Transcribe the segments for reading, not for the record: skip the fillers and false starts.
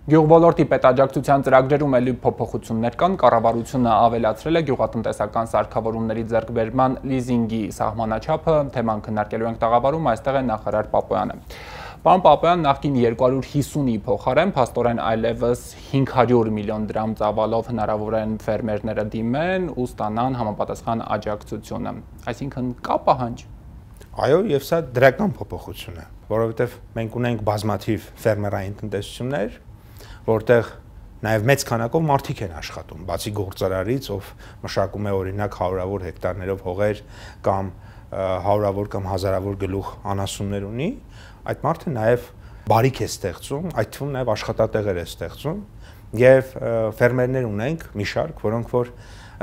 Գյուղոլորտի պետաջակցության ծրագրերում ելի փոփոխություններ կան, կառավարությունը ավելացրել է գյուղատնտեսական սարքավորումների ձեռքբերման լիզինգի սահմանաչափը, թեման քննարկելու ենք տաղավարում, այստեղ է նախարար Պապոյանը։ Պարոն Պապոյան, նախկին 250-ի փոխարեն փաստորեն այլևս 500 միլիոն դրամ ծավալով հնարավոր են ֆերմերները դիմեն ու ստանան համապատասխան աջակցությունը։ Այսինքն կա պահանջ։ Այո, եւ սա դրական փոփոխություն է, որովհետեւ մենք ունենք բազմաթիվ ֆերմերային տնտեսություններ, որտեղ նաև մեծ քանակով մարդիկ են աշխատում, բացի գործարարից, ով մշակում է օրինակ հարյուրավոր հեկտարներով հողեր կամ հարյուրավոր կամ հազարավոր գլուխ անասուններ ունի, այդ մարդը նաև բարիք է ստեղծում, այդ թվում նաև աշխատատեղեր է ստեղծում եւ ֆերմերներ ունենք մի շարք, որոնք որ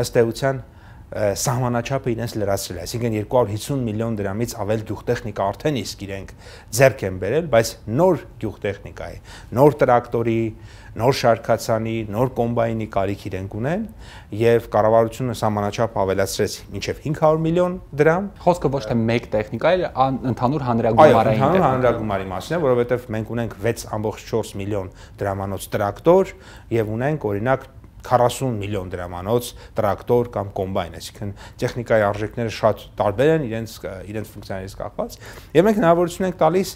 ըստ էության սահմանաչափը իրենց լրացրել է, այսինքն 250 միլիոն դրամից ավել գյուղտեխնիկա արդեն իսկ իրենք ձեռք են բերել, բայց նոր գյուղտեխնիկա է, նոր տրակտորի, նոր շարքացանի, նոր կոմբայնի կարիք իրենք ունեն եւ կառավարությունը սահմանաչափ ավելացրեց մինչեւ 500 միլիոն դրամ։ Խոսքը ոչ թե մեկ տեխնիկա է, ընդհանուր հանրագումարային տեխնիկա։ Այո, ընդհանուր հանրագումարի մասին է, որովհետեւ մենք ունենք 6.4 միլիոն դրամանոց տրակտոր եւ ունենք օրինակ 40 միլիոն դրամանոց տրակտոր կամ կոմբայն, այսինքն տեխնիկայի արժեքները շատ տարբեր են իրենց ֆունկցիաներից կախված, եւ մենք հնարավորություն ենք տալիս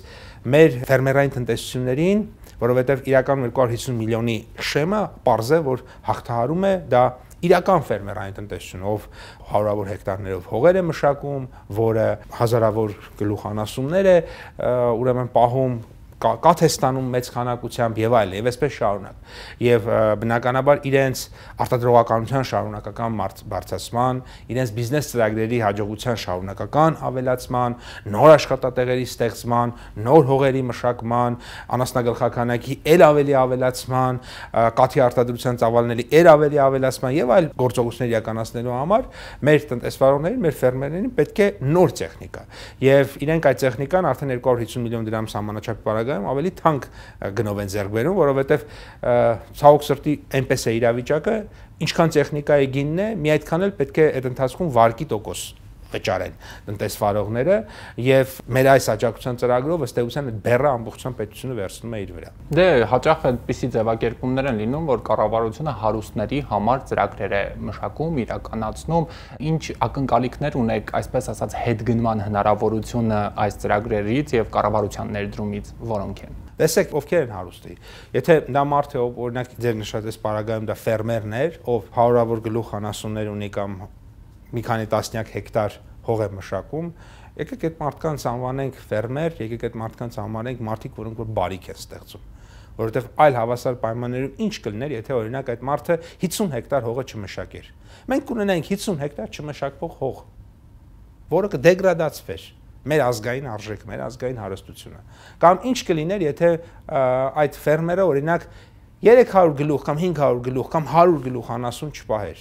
մեր ֆերմերային տնտեսություններին, որովհետեւ իրական 250 միլիոնի շեմը պարզ է, որ հաղթահարում է դա իրական ֆերմերային տնտեսություն, ով հարյուրավոր հեկտարներով հողեր է մշակում, որը հազարավոր գլուխ անասուններ է ուրեմն պահում, կաթ է ստանում մեծ քանակությամբ եւ այլն, եւ այսպես շարունակ։ Եվ բնականաբար իրենց արտադրողականության շարունակական բարձրացման, իրենց բիզնես ծրագրերի հաջողության շարունակական ավելացման, նոր աշխատատեղերի ստեղծման, նոր հողերի մշակման, անասնագլխականակի ել ավելի ավելացման, կաթի արտադրության ծավալների ել ավելի ավելացման եւ այլ գործողություններ իրականացնելու համար մեր տնտեսվարողներին, մեր ֆերմերներին պետք է նոր տեխնիկա։ Եվ իրենք այդ տեխնիկան արդեն 250 միլիոն դրամ սահմանաչափ ավելի թանկ գնով են ձեռք բերում, որովհետև ցավոք սրտի այնպես է իրավիճակը, ինչքան տեխնիկայի գինն է, մի այդքան էլ պետք է այդ ընթացքում վարկի տոկոս վճարեն տնտեսվարողները եւ մեր այս աջակցության ծրագրով ըստ էության այդ բեռը ամբողջությամբ պետությունը վերցնում է իր վրա։ Դե հաճախ այդպիսի ձևակերպումներ են լինում, որ կառավարությունը հարուստների համար ծրագրեր է մշակում, իրականացնում, ինչ ակնկալիքներ ունեք, այսպես ասած, հետգնման հնարավորությունը այս ծրագրերից եւ կառավարության ներդրումից որոնք են։ Տեսեք, ովքեր են հարուստի։ Եթե դա մարդ է, ով օրինակ ձեր նշած այս պարագայում դա ֆերմերներ, ով հարյուրավոր գլուխ անասուններ ունի կամ մի քանի տասնյակ հեկտար հող է մշակում, եկեք այդ մարդկանց անվանենք ֆերմեր, եկեք այդ մարդկանց անվանենք մարդիկ, որոնք որ բարիք են ստեղծում, որովհետև այլ հավասար պայմաններում ինչ կլներ, եթե օրինակ այդ մարդը 50 հեկտար հողը չմշակեր։ Մենք կունենայինք 50 հեկտար չմշակվող հող, որը կդեգրադացվեր մեր ազգային արժեքը, մեր ազգային հարստությունը։ Կամ ինչ կլիներ, եթե այդ ֆերմերը օրինակ 300 գլուխ կամ 500 գլուխ կամ 100 գլուխ անասուն չպահեր։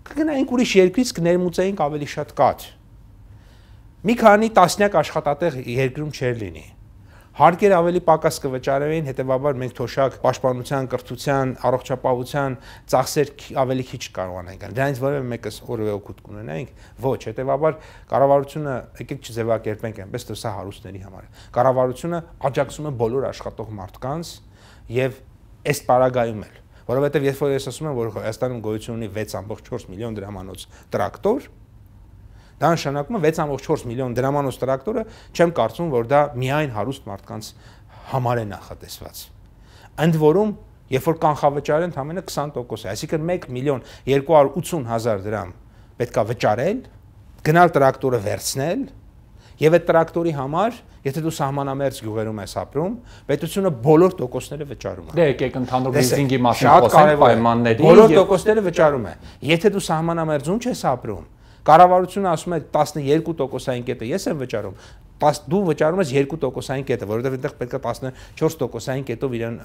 Կգնայինք ուրիշ երկրից կներմուծեինք ավելի շատ կաթ։ Մի քանի տասնյակ աշխատատեղ երկրում չէր լինի։ Հարկեր ավելի պակաս կվճարվեին, հետեւաբար մենք թոշակ պաշտպանության, կրթության, առողջապահության ծախսեր ավելի քիչ կարողանանք անել։ Դրանից որևէ մեկը որևէ օգուտ կունենայինք, ոչ, հետեւաբար կառավարությունը եկեք չձևակերպենք այնպես, թե սա հարուստների համար է։ Կառավարությունը աջակցում է բոլոր աշխատող մարդկանց եւ այս պարագայում էլ, որովհետեւ երբ որ ես ասում եմ, որ Հայաստանում գոյություն ունի 6.4 միլիոն դրամանոց տրակտոր, դա նշանակում է 6.4 միլիոն դրամանոց տրակտորը, չեմ կարծում, որ դա միայն հարուստ մարդկանց համար է նախատեսված։ Ընդ որում, երբ որ կանխավճարը ընդամենը 20% է, այսինքն 1.280.000 դրամ պետքա վճարել, գնալ տրակտորը վերցնել, եւ այդ տրակտորի համար, եթե դու սահմանամերձ գյուղերում ես ապրում, պետությունը բոլոր տոկոսները վճարում է։ Դե եկեք ընդհանուր լիզինգի մասին խոսենք, պայմանների բոլոր տոկոսները վճարում է։ Եթե դու սահմանամերձում չես ապրում, կառավարությունը ասում է 12%-ային կետը ես եմ վճարում, դու վճարում ես 2%-ային կետը, որովհետև այնտեղ պետք է 14%-ային կետով իրեն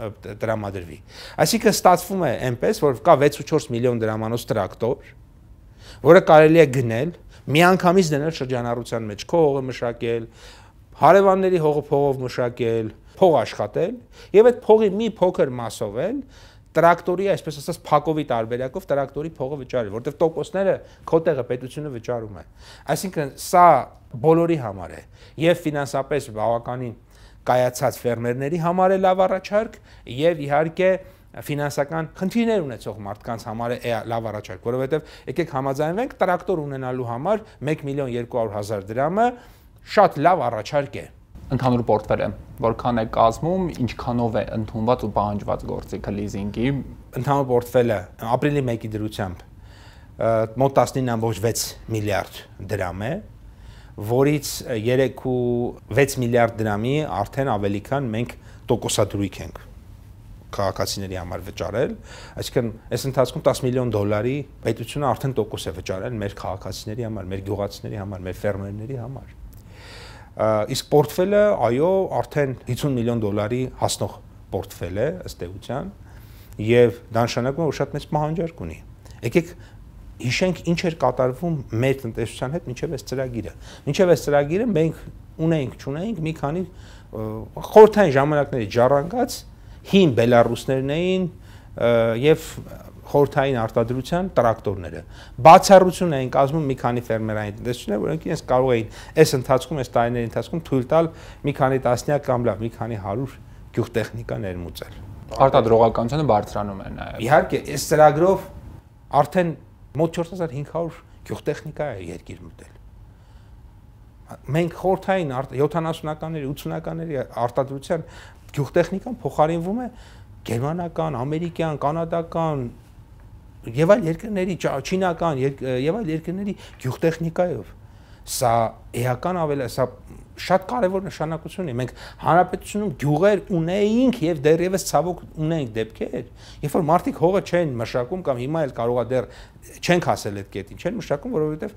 տրամադրվի։ Այսինքն ստացվում է այնպես, որ կա 6.4 միլիոն դրամանոց տրակտոր, որը կարելի է գնել, միանգամից դնել շրջանառության մեջ, քո հողը մշակել, հարևանների հողը փողով մշակել, փող աշխատել եւ այդ փողի մի փոքր մասով էլ տրակտորի, այսպես ասած, փակովի տարբերակով տրակտորի փողը վճարել, որտեղ տոկոսները քո տեղը պետությունը վճարում է։ Այսինքն սա բոլորի համար է եւ ֆինանսապես բավականին կայացած ֆերմերների համար է լավ առաջարկ եւ իհարկե ֆինանսական խնդիրներ ունեցող մարդկանց համար է լավ առաջարկ, որովհետեւ եկեք համաձայնվենք տրակտոր ունենալու համար 1.200.000 դրամը շատ լավ առաջարկ է։ Ընդհանուր պորտֆելը որքան է կազմում, ինչքանով է ընդունված ու պահանջված գործիքը լիզինգի։ Ընդհանուր պորտֆելը ապրիլի 1-ի դրությամբ մոտ 19.6 միլիարդ դրամ է, որից 3.6 միլիարդ դրամի արդեն ավելի քան մենք տոկոսադրույք ենք քաղաքացիների համար վճարել, այսինքն այս ընթացքում 10 միլիոն դոլարի պետությունը արդեն տոկոս է վճարել մեր քաղաքացիների համար, մեր գյուղացիների համար, մեր ֆերմերների համար։ Իսկ պորտֆելը, այո, արդեն 50 միլիոն դոլարի հասնող պորտֆել է ըստ էության, եւ դա նշանակում է, որ շատ մեծ պահանջարկ ունի։ Եկեք հիշենք ինչ էր կատարվում մեր տնտեսության հետ մինչև այս ծրագիրը։ Մինչև այս ծրագիրը մենք չունեինք մի քանի խորհրդային ժամանակների ժառանգած հին բելարուսներն էին եւ խորհրդային արտադրության տրակտորները։ Բացառություն էին կազմում մի քանի ֆերմերային տնտեսություններ, որոնք իրենց կարող էին այս ընթացքում, այս տարիների ընթացքում թույլ տալ մի քանի տասնյակ կամ լավ մի քանի 100 գյուղտեխնիկա ներմուծել։ Արտադրողականությունը բարձրանում է նաեւ։ Իհարկե, այս ծրագրով արդեն մոտ 4500 գյուղտեխնիկա է երկիր մտել։ Մենք խորհրդային 70-ականների, 80-ականների արտադրության գյուղտեխնիկան փոխարինվում է գերմանական, ամերիկյան, կանադական եւ այլ երկրների, չինական եւ այլ երկրների գյուղտեխնիկայով։ Սա էական սա շատ կարևոր նշանակություն ունի։ Մենք հանրապետությունում գյուղեր ունեինք եւ դեռևս ցավոք ունենք դեպքեր, երբ որ մարդիկ հողը չեն մշակում կամ հիմա էլ կարողա դեռ չենք հասել այդ կետին, չեն մշակում, որովհետեւ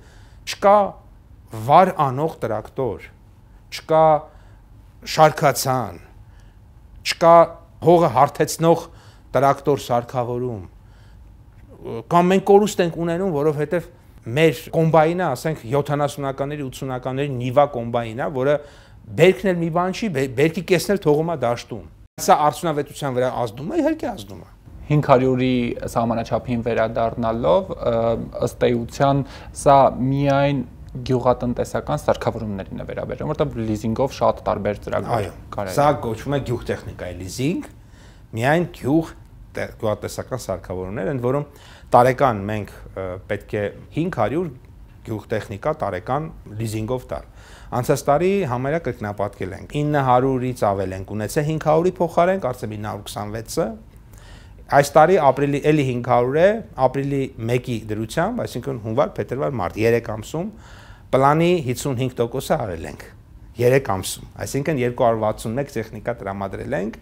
չկա վար անող տրակտոր, չկա շարքացան, չկա հողը հարթեցնող տրակտոր սարքավորում, կամ մենք կորուստ ենք ունենում, որովհետև մեր կոմբայնը, ասենք 70-ականների, 80-ականների նիվա կոմբայնը, որը բերքն էլ մի բան չի, բերքի կեսն էլ թողում է դաշտում։ Սա արդյունավետության վրա ազդում է, իհարկե ազդում է։ 500-ի սահմանաչափին վերադառնալով, ըստ էության, սա միայն գյուղատնտեսական սարքավորումներին է վերաբերում, որտեղ լիզինգով շատ տարբեր ծրագրեր կարելի է։ Սա կոչվում է գյուղտեխնիկայի լիզինգ, միայն գյուղատնտեսական սարքավորումներ, ընդ որում տարեկան մենք պետք է 500 գյուղտեխնիկա տարեկան լիզինգով տալ։ Անցած տարի համարյա կրկնապատկել ենք 900-ից ավել ենք ունեցել 500-ի փոխարեն, կարծեմ 926-ը։ Այս տարի ապրիլի էլի 500 է, ապրիլի 1-ի դրությամբ, այսինքն հունվար, փետրվար, մարտ 3 ամսում պլանի 55%-ը արել ենք 3 ամսում, այսինքն 261 տեխնիկա տրամադրել ենք։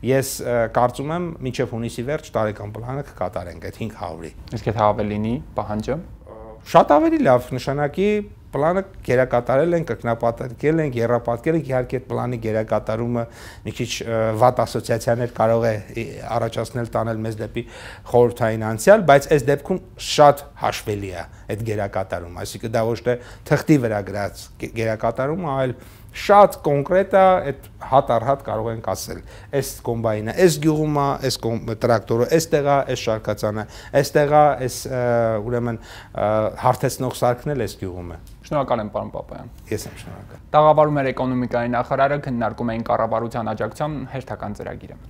Ես կարծում եմ մինչև հունիսի վերջ տարեկան պլանը կկատարենք այդ 500-ի։ Իսկ եթե ավելի լինի պահանջը, շատ ավելի լավ, նշանակի պլանը գերակատարել ենք, կրկնապատկել ենք, եռապատկել ենք, իհարկե այդ պլանի գերակատարումը մի քիչ վատ ասոցիացիաներ կարող է առաջացնել, տանել մեզ դեպի խորհրդային անցյալ, բայց այս դեպքում շատ հաշվելի է այդ գերակատարումը, այսինքն դա ոչ թե թղթի վրա գրած գերակատարումը, այլ շատ կոնկրետ է, այդ հատ առ հատ կարող ենք ասել, այս կոմբայնը, այս գյուղում է, այս տրակտորը, այստեղ է, այս շարքածանը, այստեղ է, այս ուրեմն հարթեցնող սարքն էլ այս գյուղում է։ Շնորհակալ եմ, պարոն Պապայան։ Ես եմ շնորհակալ։ Տաղավարում էր էկոնոմիկայի նախարարը, քննարկում էին կառավարության աջակցության հերթական ծրագիրը։